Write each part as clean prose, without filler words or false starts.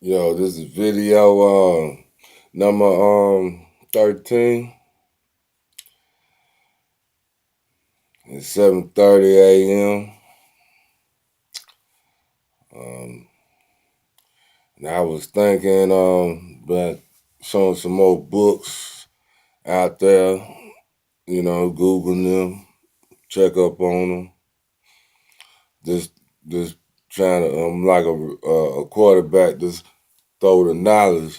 Yo, this is video number 13. It's 7:30 a.m. Um, and I was thinking about showing some more books out there, Googling them, check up on them. Just trying to like a quarterback, just throw the knowledge.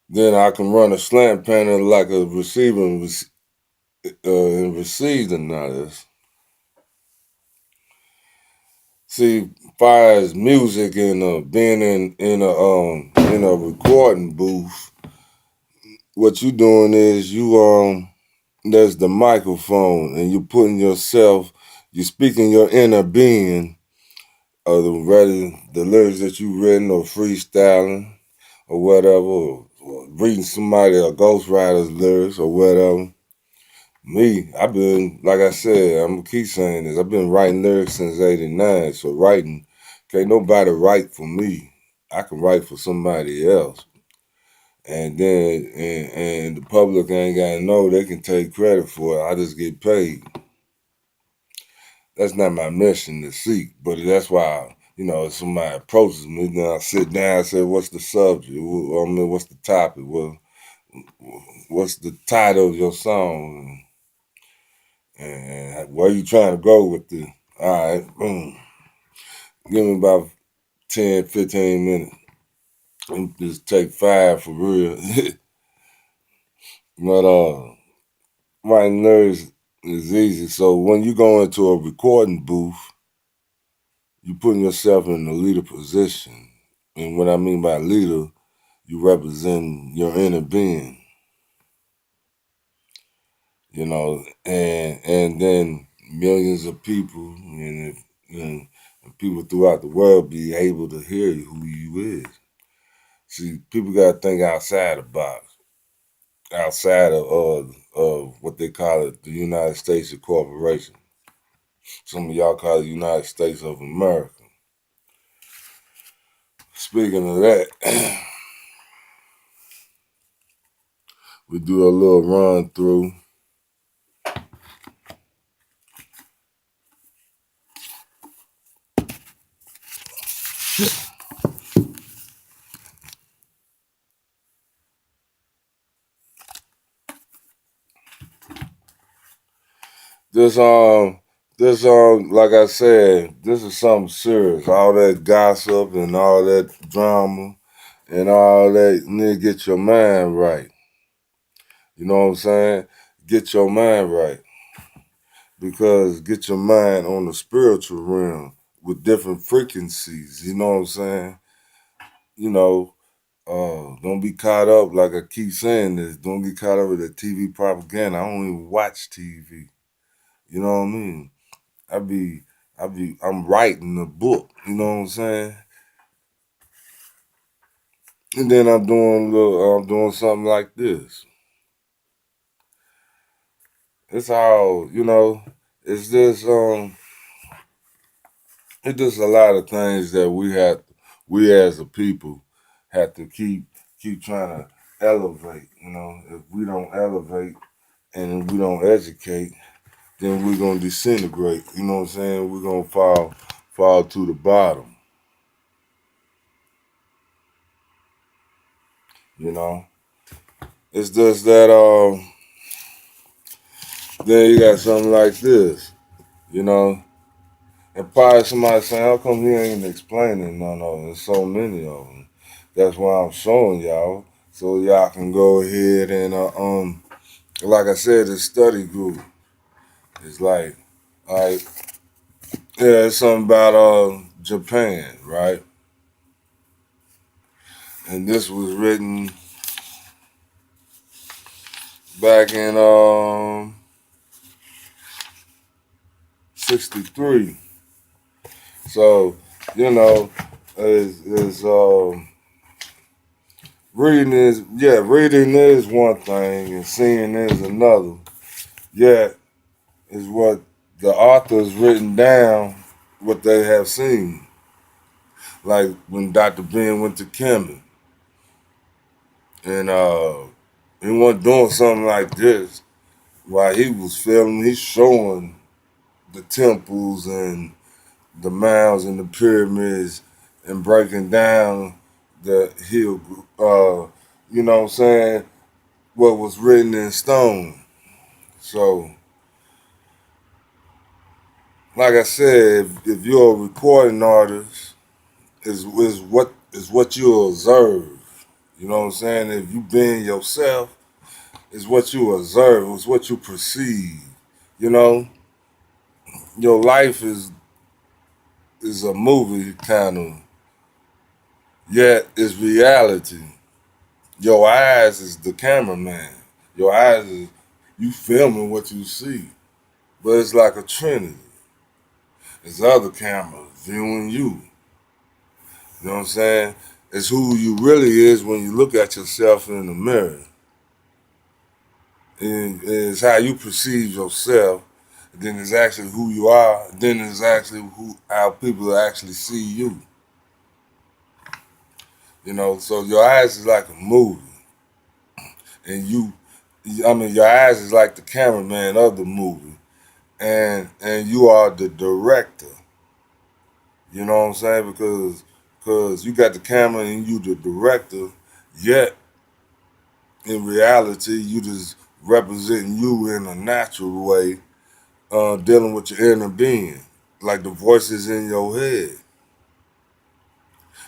Then I can run a slant pattern like a receiver and receive the knowledge. See, far as music and being in a recording booth, what you doing is there's the microphone and you putting yourself, you speaking your inner being of the lyrics that you written or freestyling or whatever, or reading somebody a ghostwriter's lyrics or whatever. Me, I've been, like I said, I'm gonna keep saying this. I've been writing lyrics since '89. So writing, can't nobody write for me. I can write for somebody else. And then and the public ain't gotta know they can take credit for it. I just get paid. That's not my mission to seek, but that's why, if somebody approaches me, then I sit down and say, what's the subject? What's the topic? What's the title of your song? And where you trying to go with this? All right, boom. Give me about 10, 15 minutes. And just take 5 for real. But writing lyrics is easy. So when you go into a recording booth, you putting yourself in a leader position. And what I mean by leader, you represent your inner being, and then millions of people and people throughout the world be able to hear who you is. See, people gotta think outside the box, outside of what they call it, the United States of Corporation. Some of y'all call it the United States of America. Speaking of that, we do a little run through. This like I said, this is something serious. All that gossip and all that drama and all that, you need to get your mind right. You know what I'm saying? Get your mind right. Because get your mind on the spiritual realm with different frequencies. You know what I'm saying? You know, don't be caught up, like I keep saying this, don't get caught up with the TV propaganda. I don't even watch TV. You know what I mean? I'm writing a book, you know what I'm saying? And then I'm doing something like this. It's all, it's just, it's just a lot of things that we as a people have to keep trying to elevate, If we don't elevate and if we don't educate, then we're gonna disintegrate, you know what I'm saying? We're gonna fall to the bottom, you know. It's just that then you got something like this, you know. And probably somebody saying, how come he ain't explaining none of them? There's so many of them. That's why I'm showing y'all, so y'all can go ahead and, like I said, the study group is like, yeah, it's something about Japan, right? And this was written back in 63. So, you know, is reading is one thing and seeing is another. Yet is what the author's written down what they have seen. like when Dr. Ben went to Kemet and he wasn't doing something like this while he was filming. He's showing the temples and the mounds and the pyramids and breaking down the hill, you know what I'm saying, what was written in stone. So, like I said, if you're a recording artist, is what you observe. You know what I'm saying? If you being yourself, it's what you observe, it's what you perceive. You know, your life is a movie kind of, yet it's reality. Your eyes is the cameraman. Your eyes is you filming what you see. But it's like a trinity. It's other cameras viewing you. You know what I'm saying? It's who you really is when you look at yourself in the mirror. And it's how you perceive yourself. Then it's actually who you are. Then it's actually how people actually see you. You know, so your eyes is like a movie. And your eyes is like the cameraman of the movie. And you are the director. You know what I'm saying? Because you got the camera and you the director, yet in reality you just representing you in a natural way, dealing with your inner being. Like the voices in your head.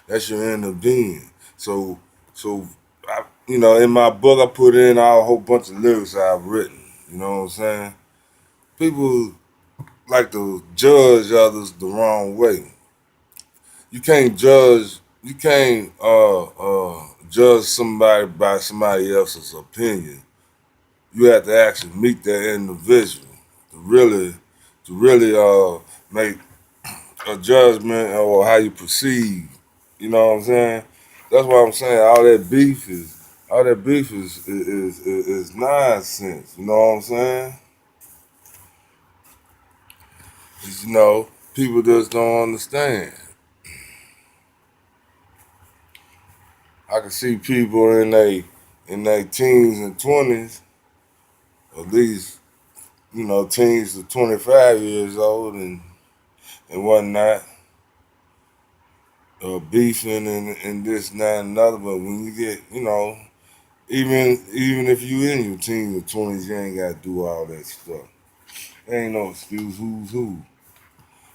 That's your inner being. So in my book I put in a whole bunch of lyrics I've written. You know what I'm saying? People like to judge others the wrong way. You can't judge somebody by somebody else's opinion. You have to actually meet that individual to really make a judgment or how you perceive. You know what I'm saying? That's why I'm saying all that beef is nonsense. You know what I'm saying? 'Cause, people just don't understand. I can see people in their teens and 20s, at least, teens to 25 years old and whatnot, beefing and this and that and another. But when you get, even if you in your teens or 20s, you ain't got to do all that stuff. There ain't no excuse who's who.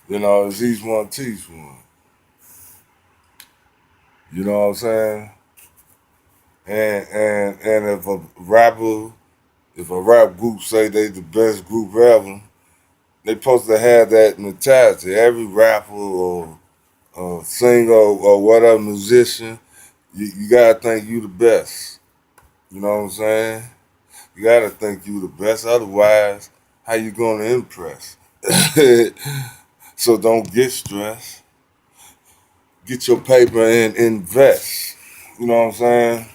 It's each one teach one. You know what I'm saying? And if a rap group say they the best group ever, they supposed to have that mentality. Every rapper or singer or whatever musician, you gotta think you the best. You know what I'm saying? You gotta think you the best. Otherwise, how you gonna impress? So don't get stressed. Get your paper and invest. You know what I'm saying?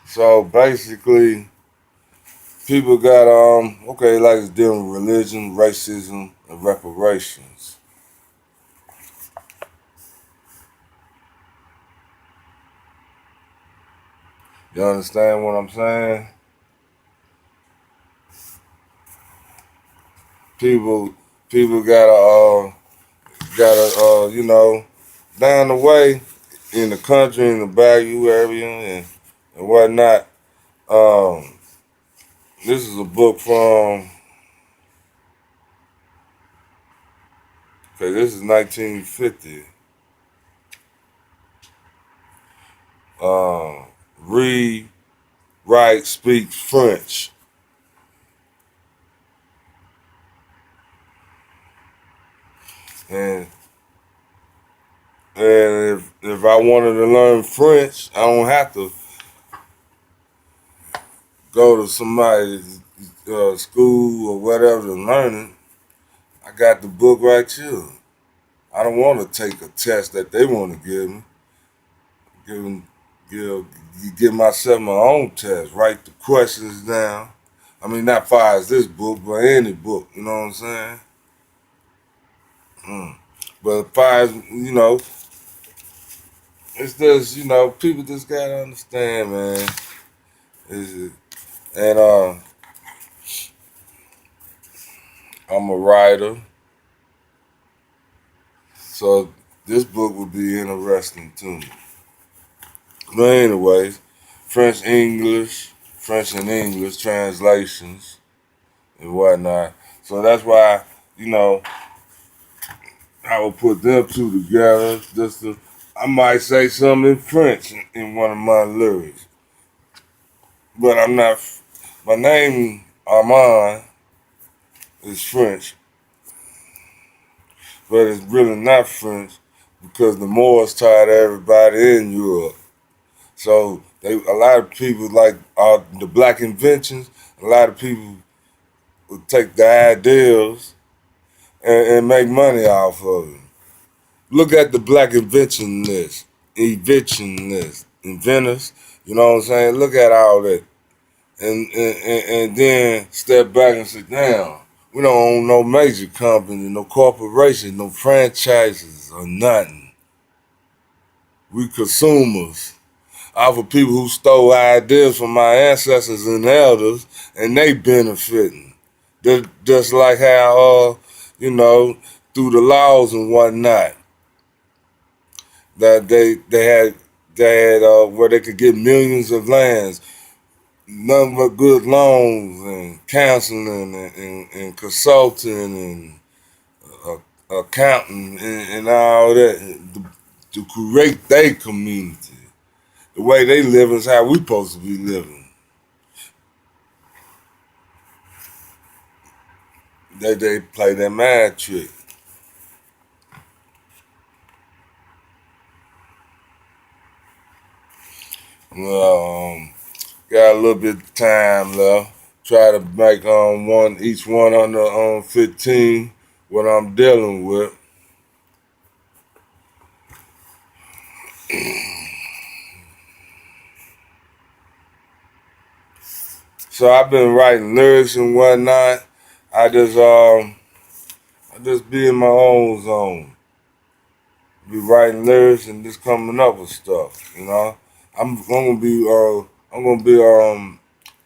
So basically, people got okay, like it's dealing with religion, racism, and reparations. You understand what I'm saying? People people gotta down the way in the country, in the Bayou area and whatnot. Um, this is a book from okay, this is 1950. Um, read, write, speak French. And if I wanted to learn French, I don't have to go to somebody's school or whatever to learn it. I got the book right here. I don't want to take a test that they want to give me. you know, give myself my own test, write the questions down. I mean, not far as this book, but any book, you know what I'm saying? Mm. But far as, it's just, people just gotta understand, man. Is and I'm a writer, so this book would be interesting to me. But anyways, French and English translations and whatnot. So that's why, you know, I would put them two together. I might say something in French in one of my lyrics, but I'm not. My name Armand is French, but it's really not French because the Moors tied everybody in Europe. So a lot of people like the black inventions. A lot of people would take the ideals and make money off of it. Look at the black inventors. You know what I'm saying? Look at all that, and then step back and sit down. We don't own no major company, no corporation, no franchises or nothing. We consumers. Off of people who stole ideas from our ancestors and elders, and they benefiting. Just like how, through the laws and whatnot, that they had where they could get millions of lands, nothing but good loans and counseling and consulting and accounting and all that to create their community. The way they live is how we supposed to be living. They play that mind trick. Well, got a little bit of time left. Try to make each one under 15 what I'm dealing with. So I've been writing lyrics and whatnot. I just be in my own zone. Be writing lyrics and just coming up with stuff. I'm gonna be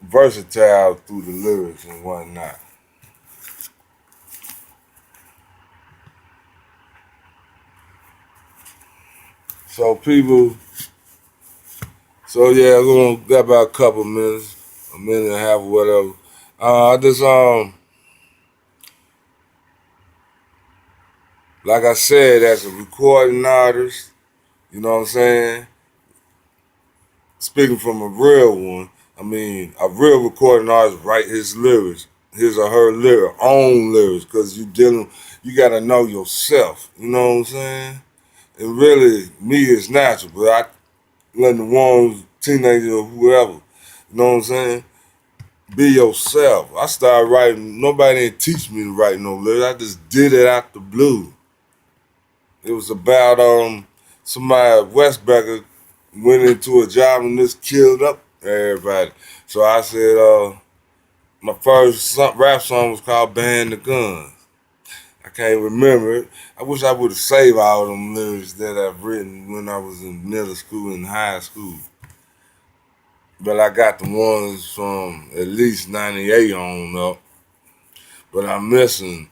versatile through the lyrics and whatnot. So people, so yeah, we're gonna got about a couple minutes, a minute and a half or whatever. I just like I said, as a recording artist, you know what I'm saying? Speaking from a real one, I mean, a real recording artist write his lyrics, his or her own lyrics, because you gotta know yourself, you know what I'm saying? And really, me is natural, but I let the ones, teenager or whoever, you know what I'm saying? Be yourself. I started writing, nobody didn't teach me to write no lyrics, I just did it out the blue. It was about somebody at Westbecker went into a job and just killed up everybody. So I said my first rap song was called "Ban the Guns." I can't remember it. I wish I would have saved all them lyrics that I've written when I was in middle school and high school. But I got the ones from at least '98 on up. But I'm missing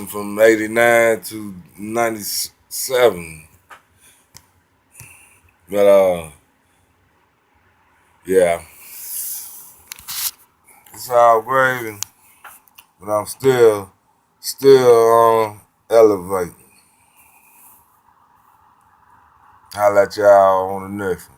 from '89 to '97. But yeah, it's all gravy. But I'm still elevating. I'll let y'all on the next one.